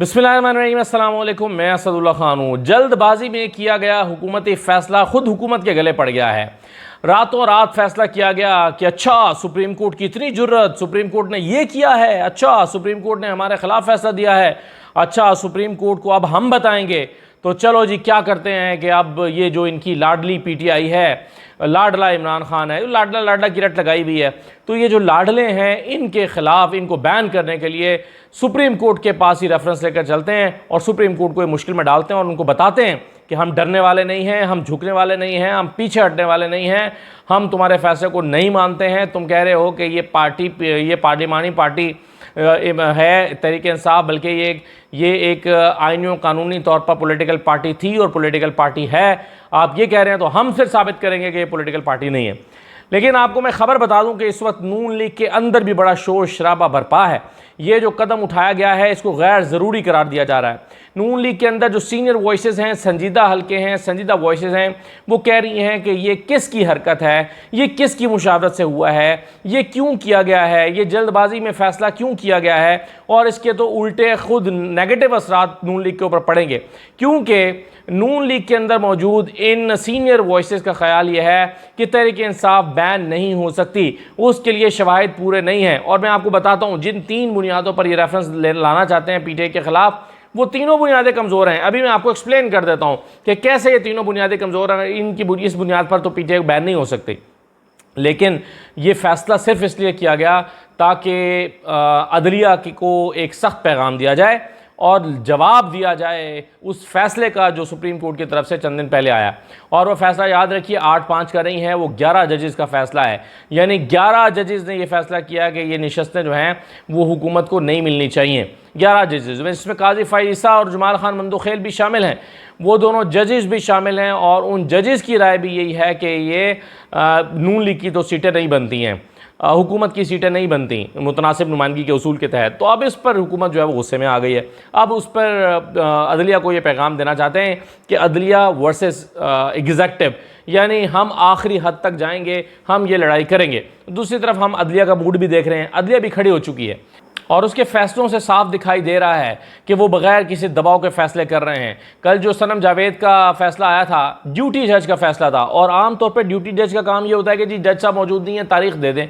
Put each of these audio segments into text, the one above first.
बिस्मिल्लाहिर्रहमानिर्रहीम, अस्सलाम वालेकुम। मैं असदुल्ला खान हूँ। जल्दबाजी में किया गया हुकूमती फ़ैसला खुद हुकूमत के गले पड़ गया है। रातों रात फैसला किया गया कि अच्छा सुप्रीम कोर्ट की इतनी जुर्रत, सुप्रीम कोर्ट ने ये किया है, अच्छा सुप्रीम कोर्ट ने हमारे ख़िलाफ़ फैसला दिया है, अच्छा सुप्रीम कोर्ट को अब हम बताएंगे। तो चलो जी, क्या करते हैं कि अब ये जो इनकी लाडली पीटीआई है, लाडला इमरान खान है, लाडला लाडला की रट लगाई हुई है, तो ये जो लाडले हैं इनके ख़िलाफ़, इनको बैन करने के लिए सुप्रीम कोर्ट के पास ही रेफरेंस लेकर चलते हैं और सुप्रीम कोर्ट को ये मुश्किल में डालते हैं और उनको बताते हैं कि हम डरने वाले नहीं हैं, हम झुकने वाले नहीं हैं, हम पीछे हटने वाले नहीं हैं, हम तुम्हारे फैसले को नहीं मानते हैं। तुम कह रहे हो कि ये पार्लिमानी पार्टी है तहरीक इंसाफ, बल्कि ये एक आईनी कानूनी तौर पर पॉलिटिकल पार्टी थी और पॉलिटिकल पार्टी है। आप ये कह रहे हैं तो हम फिर साबित करेंगे कि ये पॉलिटिकल पार्टी नहीं है। लेकिन आपको मैं खबर बता दूं कि इस वक्त नून लीग के अंदर भी बड़ा शोर शराबा बरपा है। ये जो कदम उठाया गया है इसको गैर ज़रूरी करार दिया जा रहा है। नून लीग के अंदर जो सीनियर वॉइसेस हैं, संजीदा हल्के हैं, संजीदा वॉइसेस हैं, वो कह रही हैं कि ये किसकी हरकत है, ये किसकी मुशावरत से हुआ है, ये क्यों किया गया है, ये जल्दबाजी में फ़ैसला क्यों किया गया है, और इसके तो उल्टे खुद नेगेटिव असरात नून लीग के ऊपर पड़ेंगे। क्योंकि नून लीग के अंदर मौजूद इन सीनियर वॉइसेस का ख्याल यह है कि तहरीक इंसाफ बैन नहीं हो सकती, उसके लिए शवाहिद पूरे नहीं हैं। और मैं आपको बताता हूँ, जिन 3 बुनियादों पर ये रेफरेंस लाना चाहते हैं पीटीआई के ख़िलाफ़, वो तीनों बुनियादें कमज़ोर हैं। अभी मैं आपको एक्सप्लेन कर देता हूँ कि कैसे ये तीनों बुनियादें कमज़ोर हैं। इस बुनियाद पर तो पीटीआई बैन नहीं हो सकती, लेकिन ये फ़ैसला सिर्फ इसलिए किया गया ताकि अदलिया को एक सख्त पैगाम दिया जाए और जवाब दिया जाए उस फैसले का जो सुप्रीम कोर्ट की तरफ से चंद दिन पहले आया। और वो फैसला याद रखिए 8-5 का नहीं है, वो 11 जजेस का फैसला है। यानी 11 जजेस ने ये फैसला किया कि ये नशस्तें जो हैं वो हुकूमत को नहीं मिलनी चाहिए। 11 जजेस, इसमें काजी फ़ाइज़ा और जमाल खान मंदोखेल भी शामिल हैं, वो दोनों जजेस भी शामिल हैं। और उन जजेस की राय भी यही है कि ये नून लीग की तो सीटें नहीं बनती हैं, हुकूमत की सीटें नहीं बनती मुतनासिब नुमाइंदगी के उसूल के तहत। तो अब इस पर हुकूमत जो है वो गुस्से में आ गई है। अब उस पर अदलिया को ये पैगाम देना चाहते हैं कि अदलिया वर्सेस एग्जेक्टिव, यानी हम आखिरी हद तक जाएंगे, हम ये लड़ाई करेंगे। दूसरी तरफ हम अदलिया का मूड भी देख रहे हैं, अदलिया भी खड़ी हो चुकी है और उसके फैसलों से साफ दिखाई दे रहा है कि वो बगैर किसी दबाव के फैसले कर रहे हैं। कल जो सनम जावेद का फैसला आया था, ड्यूटी जज का फैसला था, और आमतौर पर ड्यूटी जज का काम ये होता है कि जी जज साहब मौजूद नहीं है, तारीख दे दें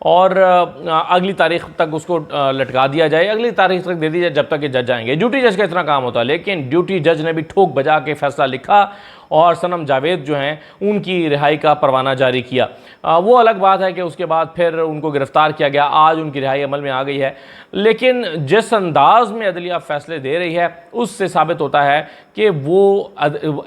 और अगली तारीख तक उसको लटका दिया जाए, अगली तारीख तक दे दी जाए जब तक कि जज आएंगे। ड्यूटी जज का इतना काम होता है। लेकिन ड्यूटी जज ने भी ठोक बजा के फैसला लिखा और सनम जावेद जो हैं उनकी रिहाई का परवाना जारी किया। वो अलग बात है कि उसके बाद फिर उनको गिरफ़्तार किया गया, आज उनकी रिहाई अमल में आ गई है। लेकिन जिस अंदाज में अदलिया फ़ैसले दे रही है उससे साबित होता है कि वो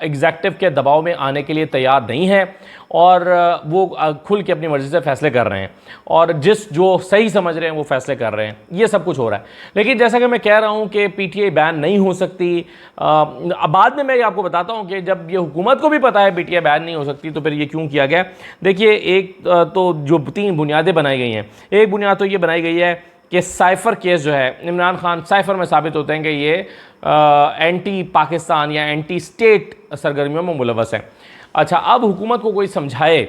एग्जेक्टिव के दबाव में आने के लिए तैयार नहीं है और वो खुल के अपनी मर्ज़ी से फ़ैसले कर रहे हैं और जो सही समझ रहे हैं वो फ़ैसले कर रहे हैं। ये सब कुछ हो रहा है। लेकिन जैसा कि मैं कह रहा हूँ कि पीटीआई बैन नहीं हो सकती, बाद में मैं आपको बताता हूँ कि जब ये हुकूमत को भी पता है पीटीआई बैन नहीं हो सकती तो फिर ये क्यों किया गया। देखिए, एक तो जो 3 बुनियादें बनाई गई हैं, एक बुनियाद तो ये बनाई गई है कि साइफ़र केस जो है, इमरान खान साइफ़र में साबित होते हैं कि ये एंटी पाकिस्तान या एंटी स्टेट सरगर्मियों में मुलव्वस है। अच्छा, अब हुकूमत को कोई समझाए,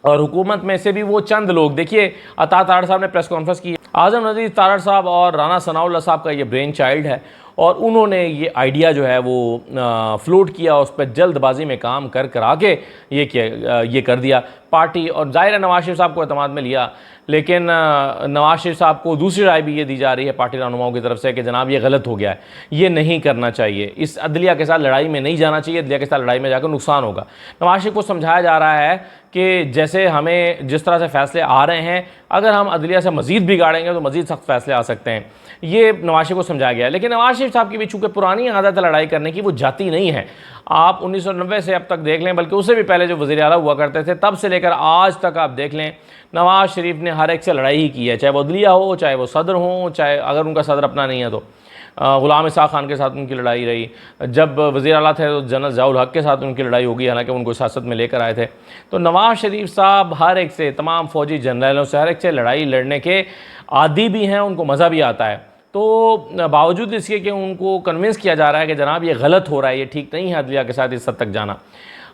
और हुकूमत में से भी वो चंद लोग, देखिए अता तारड़ साहब ने प्रेस कॉन्फ्रेंस की, आज़म नज़ीर तारड़ साहब और राना सनाउल्लाह साहब का ये ब्रेन चाइल्ड है और उन्होंने ये आइडिया जो है वो फ्लोट किया, उस पर जल्दबाजी में काम करा के ये कर दिया पार्टी। और ज़ाहिर है नवाज शरीफ साहब को एतमाद में लिया, लेकिन नवाज शरीफ साहब को दूसरी राय भी ये दी जा रही है पार्टी रहनुमाओं की तरफ से कि जनाब ये गलत हो गया है, ये नहीं करना चाहिए, इस अदलिया के साथ लड़ाई में नहीं जाना चाहिए, अदलिया के साथ लड़ाई में जाकर नुकसान होगा। नवाज शरीफ को समझाया जा रहा है कि जैसे हमें जिस तरह से फ़ैसले आ रहे हैं, अगर हम अदलिया से मज़ीद बिगाड़ेंगे तो मज़ीद सख्त फ़ैसले आ सकते हैं। ये नवाज शरीफ को समझाया गया है। लेकिन नवाज शरीफ साहब की भी चूँकि पुरानी आदत है लड़ाई करने की, वो जाती नहीं है। आप 1990 से अब तक देख लें, बल्कि उससे भी पहले जो वज़ीर आला हुआ करते थे तब से लेकर आज तक आप देख लें, नवाज शरीफ ने हर एक से लड़ाई ही की है, चाहे वो अदलिया हो, चाहे वो सदर हो, चाहे अगर उनका सदर अपना नहीं है तो ग़ुलाम इसाक़ खान के साथ उनकी लड़ाई रही। जब वज़ीर आला थे तो जनरल ज़ियाउल हक़ के साथ उनकी लड़ाई होगी, हालांकि उनको सियासत में लेकर आए थे। तो नवाज शरीफ साहब हर एक से, तमाम फ़ौजी जनरलों से, हर एक से लड़ाई लड़ने के आदी भी हैं, उनको मज़ा भी आता है। तो बावजूद इसके कि उनको कन्विंस किया जा रहा है कि जनाब ये गलत हो रहा है, ये ठीक नहीं है अदलिया के साथ इस हद तक जाना,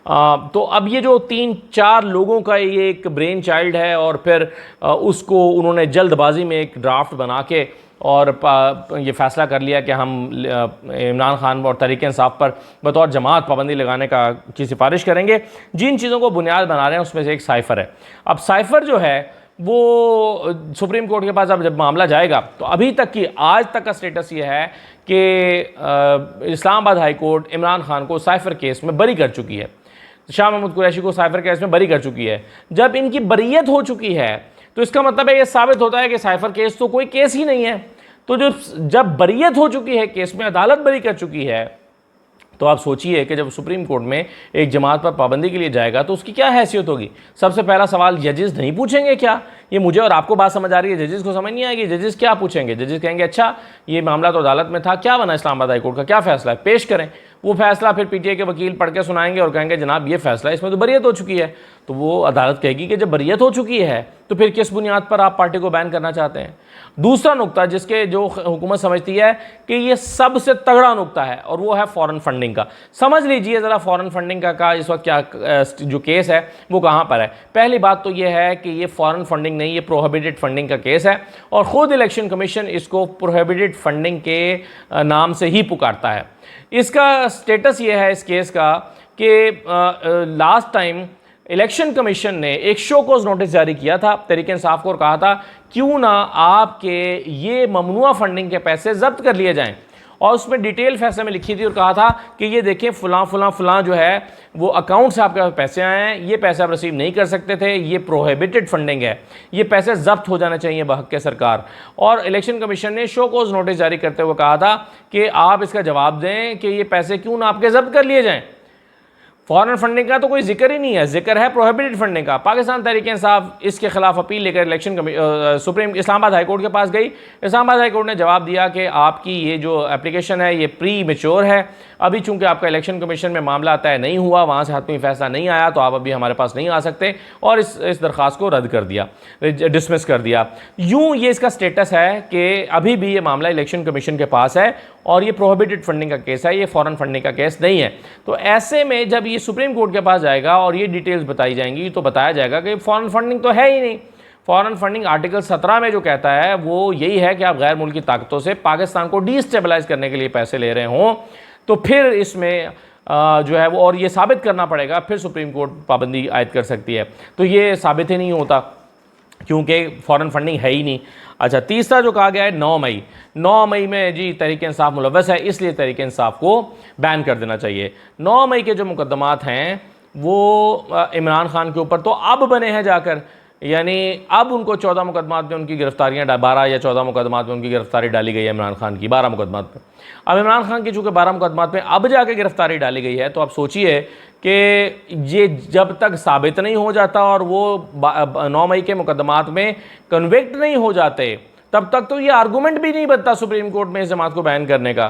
तो अब ये जो 3-4 लोगों का ये एक ब्रेन चाइल्ड है और फिर उसको उन्होंने जल्दबाजी में एक ड्राफ्ट बना के और ये फ़ैसला कर लिया कि हम इमरान खान और तहरीक इंसाफ पर बतौर जमात पाबंदी लगाने की सिफारिश करेंगे। जिन चीज़ों को बुनियाद बना रहे हैं उसमें से एक साइफ़र है। अब साइफ़र जो है वो सुप्रीम कोर्ट के पास अब जब मामला जाएगा तो अभी तक की आज तक का स्टेटस ये है कि इस्लामाबाद हाई कोर्ट इमरान खान को साइफ़र केस में बरी कर चुकी है, शाह महमूद कुरैशी को साइफ़र केस में बरी कर चुकी है। जब इनकी बरीयत हो चुकी है तो इसका मतलब है ये साबित होता है कि साइफ़र केस तो कोई केस ही नहीं है। तो जब बरीयत हो चुकी है केस में, अदालत बरी कर चुकी है, तो आप सोचिए कि जब सुप्रीम कोर्ट में एक जमात पर पाबंदी के लिए जाएगा तो उसकी क्या हैसियत होगी। सबसे पहला सवाल जजेस नहीं पूछेंगे क्या? ये मुझे और आपको बात समझ आ रही है, जजेस को समझ नहीं आएगी। जजेस क्या पूछेंगे? जजेस कहेंगे अच्छा ये मामला तो अदालत में था, क्या बना इस्लामाबाद हाई कोर्ट का, क्या फैसला है, पेश करें। वो फैसला फिर पीटीआई के वकील पढ़ के सुनाएंगे और कहेंगे जनाब ये फैसला, इसमें तो बरीयत हो चुकी है। तो वो अदालत कहेगी कि जब बरीयत हो चुकी है तो फिर किस बुनियाद पर आप पार्टी को बैन करना चाहते हैं। दूसरा नुक्ता जिसके जो हुकूमत समझती है कि ये सबसे तगड़ा नुक्ता है और वो है फॉरेन फंडिंग का। समझ लीजिए ज़रा फॉरेन फंडिंग का इस वक्त क्या जो केस है वो कहाँ पर है। पहली बात तो ये है कि ये फॉरेन फंडिंग नहीं, ये प्रोहिबिटेड फंडिंग का केस है और ख़ुद इलेक्शन कमीशन इसको प्रोहिबिटेड फंडिंग के नाम से ही पुकारता है। इसका स्टेटस ये है इस केस का कि लास्ट टाइम इलेक्शन कमीशन ने एक शो कॉज नोटिस जारी किया था तहरीक इंसाफ को और कहा था क्यों ना आपके ये ममनुआ फंडिंग के पैसे जब्त कर लिए जाएं, और उसमें डिटेल फैसले में लिखी थी और कहा था कि ये देखें फलां फलां फलां जो है वो अकाउंट से आपके पास पैसे आए हैं, ये पैसे आप रिसीव नहीं कर सकते थे, ये प्रोहिबिटेड फंडिंग है, ये पैसे जब्त हो जाने चाहिए बहक के सरकार। और इलेक्शन कमीशन ने शो कॉज नोटिस जारी करते हुए कहा था कि आप इसका जवाब दें कि ये पैसे क्यों ना आपके जब्त कर लिए जाएँ। फॉरेन फंडिंग का तो कोई जिक्र ही नहीं है, जिक्र है प्रोहिबिटेड फंडिंग का। पाकिस्तान तहरीक इंसाफ इसके खिलाफ अपील लेकर सुप्रीम इस्लामाबाद हाई कोर्ट के पास गई। इस्लामाबाद हाई कोर्ट ने जवाब दिया कि आपकी ये जो एप्लीकेशन है ये प्री मेच्योर है, अभी चूंकि आपका इलेक्शन कमीशन में मामला तय नहीं हुआ, वहाँ से हतमी फैसला नहीं आया, तो आप अभी हमारे पास नहीं आ सकते, और इस दरख्वास्त को रद्द कर दिया, डिसमिस कर दिया। यूँ ये इसका स्टेटस है कि अभी भी ये मामला इलेक्शन कमीशन के पास है और ये प्रोहिबिटेड फंडिंग का केस है, ये फॉरेन फंडिंग का केस नहीं है। तो ऐसे में जब ये सुप्रीम कोर्ट के पास जाएगा और ये डिटेल्स बताई जाएंगी तो बताया जाएगा कि फॉरेन फंडिंग तो है ही नहीं। फॉरेन फंडिंग आर्टिकल 17 में जो कहता है वो यही है कि आप गैर मुल्की ताकतों से पाकिस्तान को डिस्टेबलाइज करने के लिए पैसे ले रहे हों तो फिर इसमें जो है वो, और ये साबित करना पड़ेगा, फिर सुप्रीम कोर्ट पाबंदी आयद कर सकती है। तो ये साबित ही नहीं होता क्योंकि फॉरेन फंडिंग है ही नहीं। अच्छा, तीसरा जो कहा गया है 9 मई में जी तहरीक इंसाफ मुलव्वस है, इसलिए तहरीक इंसाफ को बैन कर देना चाहिए। 9 मई के जो मुकदमात हैं वो इमरान खान के ऊपर तो अब बने हैं जाकर, यानी अब उनको 14 मुकदमात में उनकी गिरफ्तारियाँ 12 या 14 मुकदमात में उनकी गिरफ्तारी डाली गई है इमरान खान की 12 मुकदमात में। अब इमरान खान की चूँकि 12 मुकदमात में अब जाके गिरफ्तारी डाली गई है तो आप सोचिए कि ये जब तक साबित नहीं हो जाता और वो 9 मई के मुकदमात में कन्विक्ट नहीं हो जाते तब तक तो ये आर्गूमेंट भी नहीं बनता सुप्रीम कोर्ट में इस जमात को बैन करने का,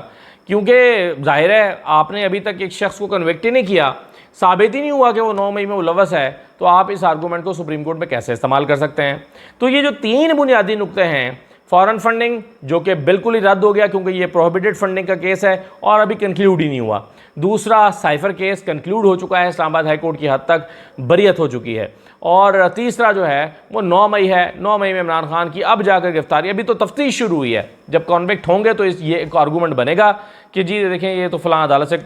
क्योंकि जाहिर है आपने अभी तक एक शख्स को कन्विक्ट ही नहीं किया, साबित ही नहीं हुआ कि वो 9 मई में मुलव्वस है, तो आप इस आर्गूमेंट को सुप्रीम कोर्ट में कैसे इस्तेमाल कर सकते हैं। तो ये जो 3 बुनियादी नुक्ते हैं, फॉरेन फंडिंग जो कि बिल्कुल ही रद्द हो गया क्योंकि ये प्रोहिबिटेड फंडिंग का केस है और अभी कंक्लूड ही नहीं हुआ। दूसरा, साइफर केस कंक्लूड हो चुका है, इस्लामाबाद हाई कोर्ट की हद तक बरीयत हो चुकी है। और तीसरा जो है वो 9 मई है, 9 मई में इमरान खान की अब जाकर गिरफ्तारी, अभी तो तफ्तीश शुरू हुई है, जब कॉन्विक्ट होंगे तो ये एक आर्गूमेंट बनेगा कि जी देखें ये तो फलां अदालत से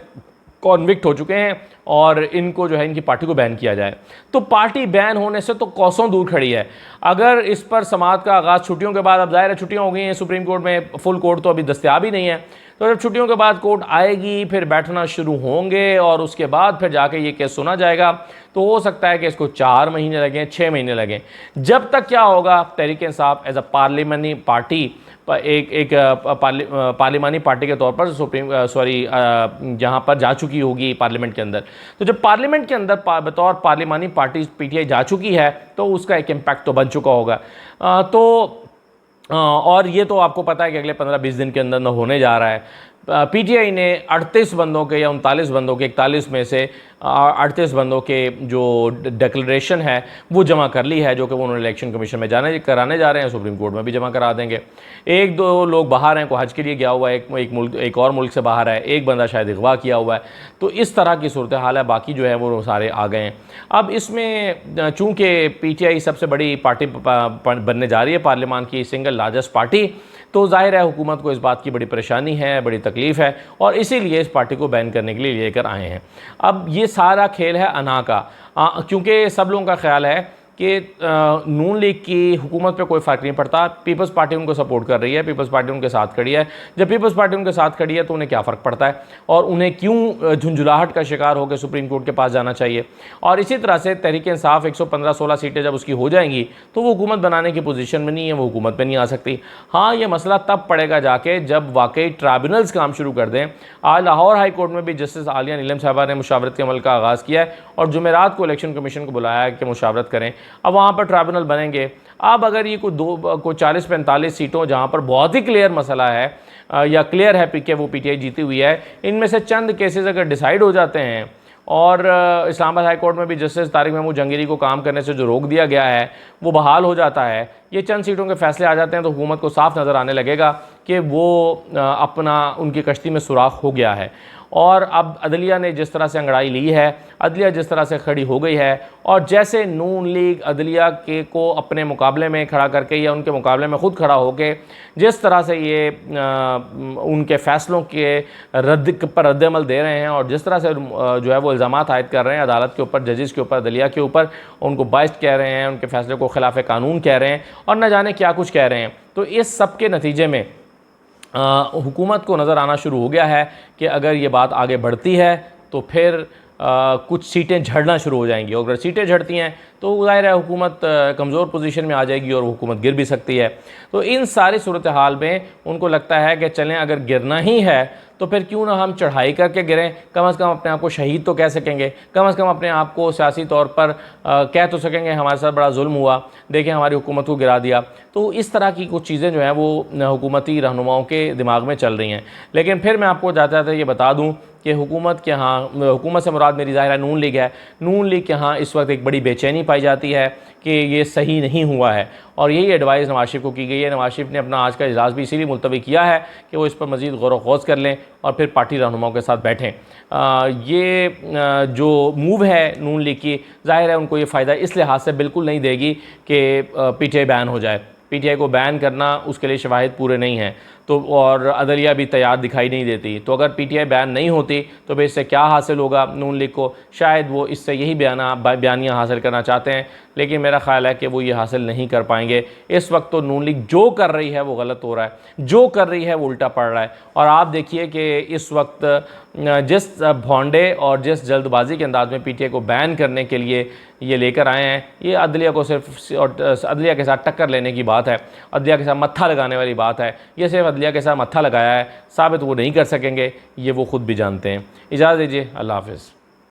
कॉन्विक्ट हो चुके हैं और इनको जो है इनकी पार्टी को बैन किया जाए। तो पार्टी बैन होने से तो कोसों दूर खड़ी है। अगर इस पर समाअत का आगाज़ छुट्टियों के बाद, अब ज़ाहिर है छुट्टियां हो गई हैं सुप्रीम कोर्ट में, फुल कोर्ट तो अभी दस्तयाब ही नहीं है, तो जब छुट्टियों के बाद कोर्ट आएगी फिर बैठना शुरू होंगे और उसके बाद फिर जाके ये केस सुना जाएगा, तो हो सकता है कि इसको 4 महीने लगें, 6 महीने लगें। जब तक क्या होगा, Tehreek Insaf as a parliamentary party एक पार्लिमानी पार्टी के तौर पर जहाँ पर जा चुकी होगी पार्लियामेंट के अंदर, तो जब पार्लियामेंट के अंदर बतौर पार्लिमानी पार्टी पीटीआई जा चुकी है तो उसका एक इम्पैक्ट तो बन चुका होगा। और ये तो आपको पता है कि अगले 15-20 दिन के अंदर न होने जा रहा है। पीटीआई ने 38 बंदों के या 39 बंदों के 41 में से 38 बंदों के जो डिक्लेरेशन है वो जमा कर ली है, जो कि उन्होंने इलेक्शन कमीशन में कराने जा रहे हैं, सुप्रीम कोर्ट में भी जमा करा देंगे। एक दो लोग बाहर हैं, कोई हज के लिए गया हुआ है, एक और मुल्क से बाहर है, एक बंदा शायद अगवा किया हुआ है। तो इस तरह की सूरत हाल है, बाकी जो है वो सारे आ गए हैं। अब इसमें चूँकि PTI सबसे बड़ी पार्टी बनने जा रही है, पार्लियामान की सिंगल लार्जेस्ट पार्टी, तो जाहिर है हुकूमत को इस बात की बड़ी परेशानी है, बड़ी तकलीफ़ है, और इसीलिए इस पार्टी को बैन करने के लिए लेकर आए हैं। अब ये सारा खेल है अना का, क्योंकि सब लोगों का ख्याल है कि नून लीग की हुकूमत पे कोई फ़र्क नहीं पड़ता, पीपल्स पार्टी उनको सपोर्ट कर रही है, पीपल्स पार्टी उनके साथ खड़ी है। जब पीपल्स पार्टी उनके साथ खड़ी है तो उन्हें क्या फ़र्क पड़ता है, और उन्हें क्यों झुंझुलाहट का शिकार होकर सुप्रीम कोर्ट के पास जाना चाहिए। और इसी तरह से तहरीक इंसाफ 115-16 सीटें जब उसकी हो जाएंगी तो वो हुकूमत बनाने की पोजीशन में नहीं है, वो हुकूमत में नहीं आ सकती। हाँ, ये मसला तब पड़ेगा जाके जब वाकई ट्राइब्यूनल्स काम शुरू कर दें। आज लाहौर हाई कोर्ट में भी जस्टिस आलिया नीलम साहबा ने मुशावरत के अमल का आगाज़ किया है और जुमेरात को इलेक्शन कमीशन को बुलाया है कि मुशावरत करें। अब वहाँ पर ट्राइब्यूनल बनेंगे। अब अगर ये कोई 40-45 सीटों जहाँ पर बहुत ही क्लियर मसला है या क्लियर है कि वो PTI जीती हुई है, इनमें से चंद केसेस अगर डिसाइड हो जाते हैं, और इस्लामाबाद हाई कोर्ट में भी जस्टिस तारिक महमूद जंगीरी को काम करने से जो रोक दिया गया है वो बहाल हो जाता है, ये चंद सीटों के फैसले आ जाते हैं, तो हुकूमत को साफ नज़र आने लगेगा कि वो अपना उनकी कश्ती में सुराख हो गया है। और अब अदलिया ने जिस तरह से अंगड़ाई ली है, अदलिया जिस तरह से खड़ी हो गई है, और जैसे नून लीग अदलिया के को अपने मुकाबले में खड़ा करके या उनके मुकाबले में ख़ुद खड़ा होकर जिस तरह से ये उनके फ़ैसलों के रद्द-ए-अमल दे रहे हैं, और जिस तरह से जो है वो इल्ज़ामात आयद कर रहे हैं अदालत के ऊपर, जजेस के ऊपर, अदलिया के ऊपर, उनको बाइस्ड कह रहे हैं, उनके फ़ैसले को खिलाफ कानून कह रहे हैं, और न जाने क्या कुछ कह रहे हैं, तो इस सब के नतीजे में हुकूमत को नज़र आना शुरू हो गया है कि अगर ये बात आगे बढ़ती है तो फिर कुछ सीटें झड़ना शुरू हो जाएंगी, और अगर सीटें झड़ती हैं तो ज़ाहिर है हुकूमत कमज़ोर पोजीशन में आ जाएगी और हुकूमत गिर भी सकती है। तो इन सारी सूरत हाल में उनको लगता है कि चलें, अगर गिरना ही है तो फिर क्यों ना हम चढ़ाई करके गिरें, कम से कम अपने आप को शहीद तो कह सकेंगे, कम से कम अपने आप को सियासी तौर पर कह तो सकेंगे हमारे साथ बड़ा जुल्म हुआ, देखिए हमारी हुकूमत को गिरा दिया। तो इस तरह की कुछ चीज़ें जो हैं वो हुकूमती रहनुमाओं के दिमाग में चल रही हैं। लेकिन फिर मैं आपको जाते जाते ये बता दूँ कि हुकूमत के यहाँ, हुकूमत से मुराद मेरी ज़ाहिर है नून लीग है, नून लीग के यहाँ इस वक्त एक बड़ी बेचैनी पाई जाती है कि ये सही नहीं हुआ है, और यही एडवाइस नवाज शरीफ को की गई है। नवाज शरीफ ने अपना आज का इजलास भी इसीलिए मुलतवी किया है कि वो इस पर मज़ीद गौर व ख़ौज़ कर लें और फिर पार्टी रहनुमाओं के साथ बैठें। ये जो मूव है नून लीग की, ज़ाहिर है उनको ये फ़ायदा इस लिहाज से बिल्कुल नहीं देगी कि PTI बैन हो जाए। PTI को बैन करना उसके लिए शवाहिद पूरे नहीं हैं, तो और अदलिया भी तैयार दिखाई नहीं देती। तो अगर PTI बैन नहीं होती तो फिर इससे क्या हासिल होगा नून लीग को, शायद वो इससे यही बयानियाँ हासिल करना चाहते हैं, लेकिन मेरा ख़्याल है कि वो ये हासिल नहीं कर पाएंगे। इस वक्त तो नून लीग जो कर रही है वो गलत हो रहा है, जो कर रही है वो उल्टा पड़ रहा है। और आप देखिए कि इस वक्त जिस भौंडे और जिस जल्दबाजी के अंदाज में PTI को बैन करने के लिए ये लेकर आए हैं, ये अदलिया को सिर्फ और अदलिया के साथ टक्कर लेने की बात है, अदलिया के साथ मत्था लगाने वाली बात है। ये सिर्फ अदलिया के साथ मत्था लगाया है, साबित वो नहीं कर सकेंगे, ये वो ख़ुद भी जानते हैं। इजाज़त दीजिए, अल्लाह हाफ़िज़।